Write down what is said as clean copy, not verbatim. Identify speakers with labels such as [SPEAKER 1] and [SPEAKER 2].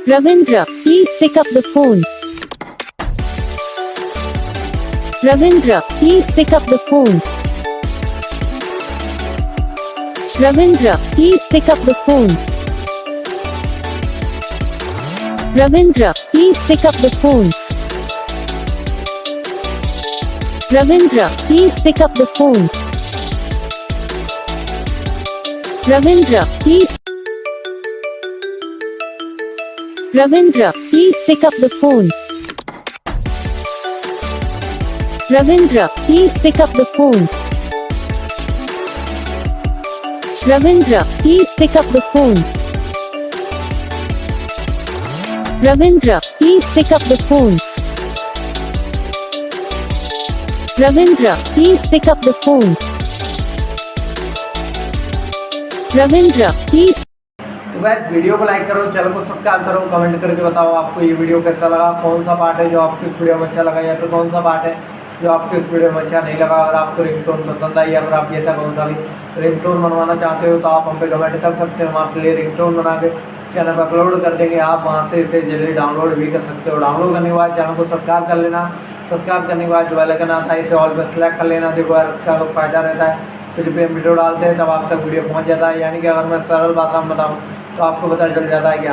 [SPEAKER 1] Ravindra, please pick up the phone. Ravindra, please pick up the phone. Ravindra, please pick up the phone. Ravindra, please pick up the phone. Ravindra, please pick up the phone. Ravindra, please. Ravindra, please pick up the phone. Ravindra, please pick up the phone. Ravindra, please pick up the phone. Ravindra, please pick up the phone. Ravindra, please pick up the phone. Ravindra, please.
[SPEAKER 2] तो guys video को like करो, channel को subscribe करो, comment करके बताओ आपको ये video कैसा लगा, कौन सा पार्ट है जो आपको इस वीडियो में अच्छा लगा या फिर कौन सा पार्ट है जो आपको इस वीडियो में अच्छा नहीं लगा। अगर आपको रिंगटोन पसंद आई या फिर आप ऐसा कौन सा भी रिंगटोन बनवाना चाहते हो तो आप हम पे कमेंट कर सकते हो। हम आपके लिए रिंगटोन बना के चैनल पर अपलोड कर देंगे, आप वहाँ से इसे जल्दी डाउनलोड भी कर सकते हो। डाउनलोड करने के बाद चैनल को सब्सक्राइब कर लेना, सब्सक्राइब करने के बाद जो बेल आइकन आता है इसे ऑल पर सेलेक्ट कर लेना। देखो यार इसका फ़ायदा रहता है तो जब हम वीडियो डालते हैं तब आप तक वीडियो पहुँच जाता है। यानी कि अगर मैं सरल भाषा में बताऊँ तो आपको पता चल जाता है कि